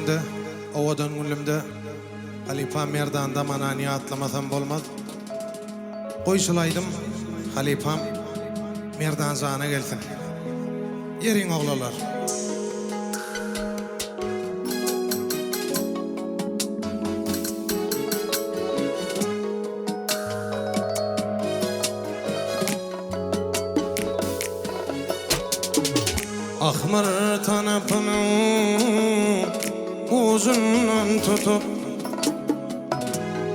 döngülümde, ova döngülümde Halifam Merdan'da mananiye atlamasam bolmaz. Koyşulaydım, Halifam Merdan zana gelsin. Yerin oğlalar. Ahmar tanapını uzundan tutup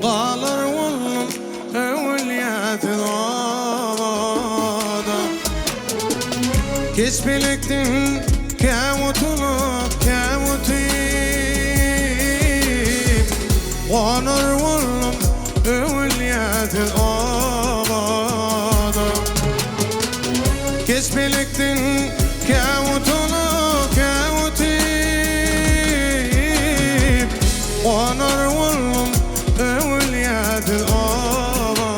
Qalar oğlum evliyatı dağda Kespeliktin kavutunu kavutip Qalar oğlum evliyatı dağda Kespeliktin kavutunu kavutip Qalar oğlum evliyatı dağda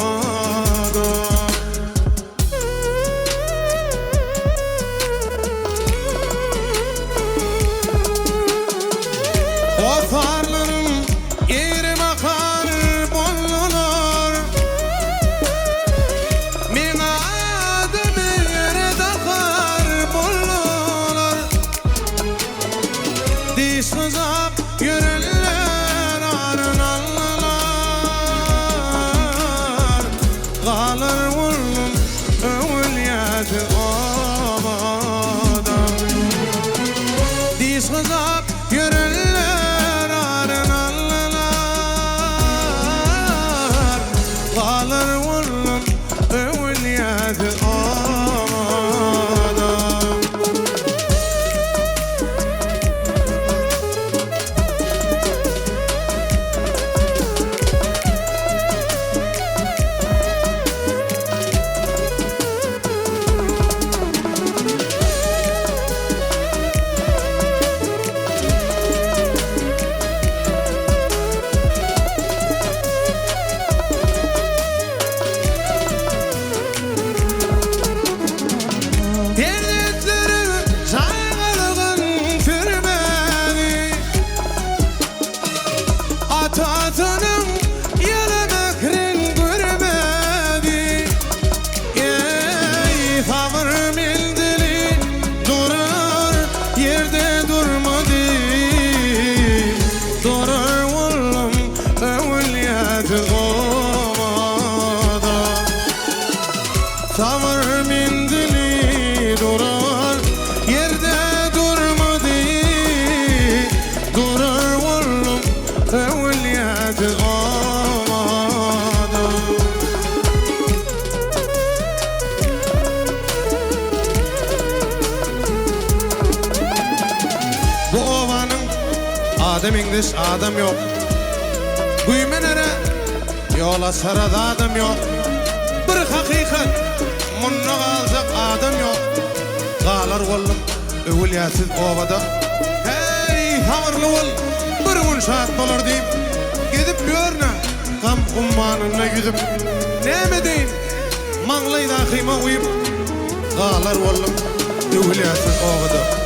Ofarlarım yeri bakar bollular Min ademi yere takar bollular Diş kızap yürürler arınallılar Qalar oğlum evliyatı dağda Diş kızap yürürler arınallılar Qalar oğlum evliyatı dağda Atanın yere mekrin görmedi Ey tavır mendili durur yerde durmadı Durur oğlum evliyatı dağda Tavır mendili durur yerde durmadı Durur oğlum evliyatı dağda Bu ovanın adam İngiliz adam yok Güymenere yola sarada adam yok Bir hakikat munna kalacak adam yok Qalar oğlum evliyatı ovada Hey havarlı ol bir gün şahat olur deyip Gidip görne kam kummanına yüzüp Neme deyin mağlayda kıyma uyup Qalar oğlum evliyatı ovada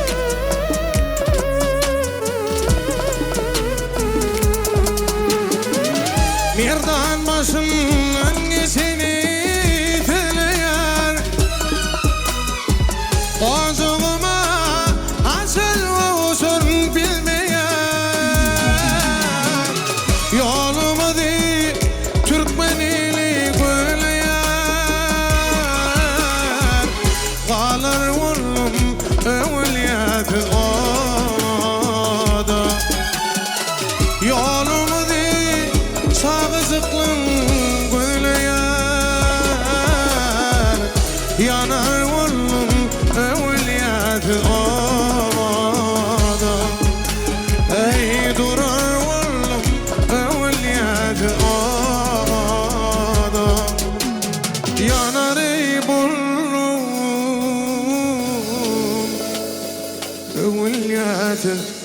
Merdan başından geçeni teleyer Bozuğuma asıl olsun bilmeyen Yolumu di Türkmenili gölleyen Qalar oğlum evliyatı dağda Yolumu di Sağızıklın gölleyen Yanar oğlum evliyatı dağda Ey durur oğlum evliyatı dağda Yanar ey oğlum evliyatı